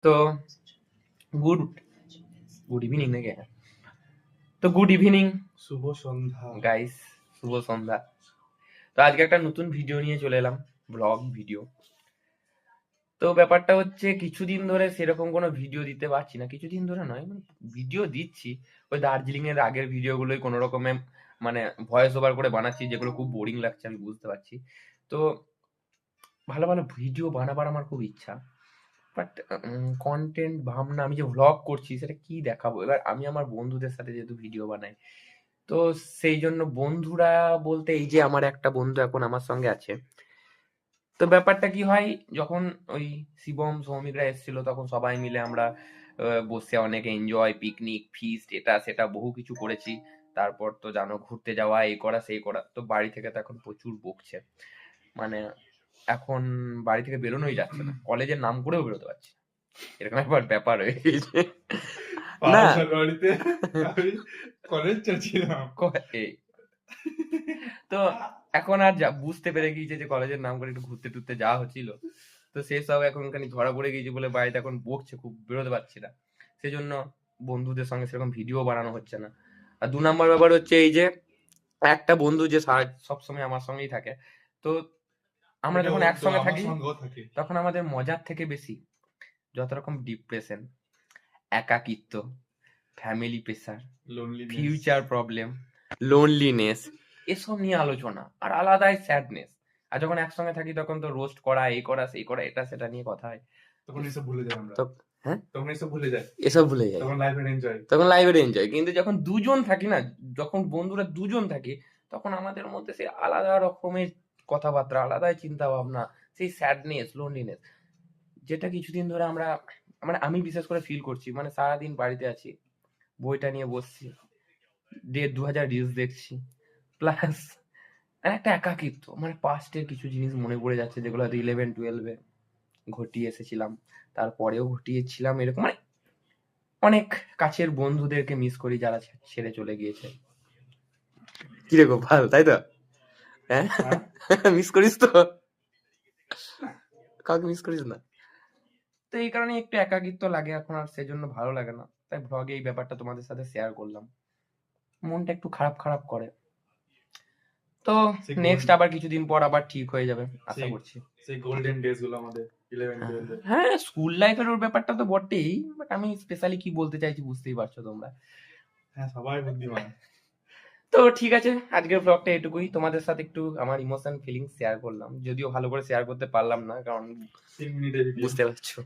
তো good evening নাকি? তো গুড ইভিনিং, শুভ সন্ধ্যা গাইস, শুভ সন্ধ্যা। তো আজকে একটা নতুন ভিডিও নিয়ে চলে এলাম, ব্লগ ভিডিও। তো ব্যাপারটা হচ্ছে কিছুদিন ধরে সেরকম কোনো ভিডিও দিতে পারছি না, কিছুদিন ধরে নয়, মানে ভিডিও দিচ্ছি, ওই দার্জিলিং এর আগের ভিডিওগুলোই কোনো রকমে মানে ভয়েস ওভার করে বানাচ্ছি, যেগুলো খুব বোরিং লাগছে আমি বুঝতে পারছি। তো ভালো ভালো ভিডিও বানাবার আমার খুব ইচ্ছা, বাট কন্টেন্ট ভাবনা, আমি যে ভ্লগ করছি সেটা কি দেখাবো। এবার আমি আমার বন্ধুদের সাথে যেহেতু ভিডিও বানাই, তো সেই জন্য বন্ধুরা বলতে এই যে আমার একটা বন্ধু এখন আমার সঙ্গে আছে। তো ব্যাপারটা কি হয়, যখন ওই শিবম সৌমিকরা এসেছিল তখন সবাই মিলে আমরা বসে অনেক এনজয়, পিকনিক, ফিস্ট, এটা সেটা বহু কিছু করেছি। তারপর তো জানো, ঘুরতে যাওয়া, এই করা সেই করা। তো বাড়ি থেকে তো এখন প্রচুর বকছে, মানে এখন বাড়ি থেকে বেরোনোই যাচ্ছে না, কলেজের নাম করেও বেরোতে পারছি না। এরকম একবার ব্যাপার হয়ে গেছে না। বাড়িতে আমি কলেজ যাচ্ছিলাম। এই তো এখন আর বুঝতে পেরে গিয়েছে যে কলেজের নাম করে একটু ঘুরতে টুরতে যাওয়া হচ্ছিল, তো সেসব এখন খানি ধরা পড়ে গিয়েছে বলে বাড়িতে এখন বকছে, খুব বেরোতে পারছি না। সেই জন্য বন্ধুদের সঙ্গে সেরকম ভিডিও বানানো হচ্ছে না। আর 2 নাম্বার ব্যাপার হচ্ছে এই যে একটা বন্ধু যে সবসময় আমার সঙ্গেই থাকে, তো আমরা যখন একসঙ্গে থাকি তখন আমাদের মজার থেকে বেশি যত রকম ডিপ্রেশন, একাকিত্ব, family pressure, future problem, loneliness, এসব নিয়ে আলোচনা, আর আলাদাই স্যাডনেস। আর যখন একসঙ্গে থাকি তখন তো রোস্ট করা, এই করা সেই করা, এটা সেটা নিয়ে কথা হয়। তখন এসব ভুলে যাই আমরা। হ্যাঁ, তখন এসব ভুলে যাই। এসব ভুলে যাই, তখন লাইভের এনজয়। কিন্তু যখন দুজন থাকি না, যখন বন্ধুরা দুজন থাকি, তখন আমাদের মধ্যে সেই আলাদা রকমের কথাবার্তা, আলাদা চিন্তা ভাবনা, সেই স্যাডনেস, লোনলিনেস, যেটা কিছুদিন ধরে আমরা, মানে আমি বিশেষ করে ফিল করছি। মানে সারাদিন বাড়িতে আছি, বইটা নিয়ে বসছি, 1,500 রিলস দেখছি, প্লাস একটা একাকিত্ব, মানে পাস্টের কিছু জিনিস মনে পড়ে যাচ্ছে, যেগুলো হয়তো 11-12-এ ঘটিয়ে এসেছিলাম, তারপরেও ঘটিয়েছিলাম, এরকম মানে অনেক কাছের বন্ধুদেরকে মিস করি যারা ছেড়ে চলে গিয়েছে। কি রে গোপাল, তাই তো? হ্যাঁ, মিস করিস তো? কাউকে মিস করিস না? তো এই কারণে একটু একাকিত্ব লাগে এখন, আর সেজন্য ভালো লাগে না, তাই ভ্লগে এই ব্যাপারটা তোমাদের সাথে শেয়ার করলাম। মনটা একটু খারাপ খারাপ করে। তো নেক্সট আবার কিছুদিন পর আবার ঠিক হয়ে যাবে আশা করছি। সেই গোল্ডেন ডেজ গুলো আমাদের 11-12 হ্যাঁ, স্কুল লাইফের ওর ব্যাপারটা তো বটেই, বাট আমি স্পেশালি কি বলতে চাইছি বুঝতেই পারছো তোমরা। হ্যাঁ, সবাই বুদ্ধিমান। তো ঠিক আছে, আজকের ব্লগটা এটুকুই, তোমাদের সাথে একটু আমার ইমোশন ফিলিংস শেয়ার করলাম, যদিও ভালো করে শেয়ার করতে পারলাম না, কারণ 3 মিনিটের বুঝতে পারছো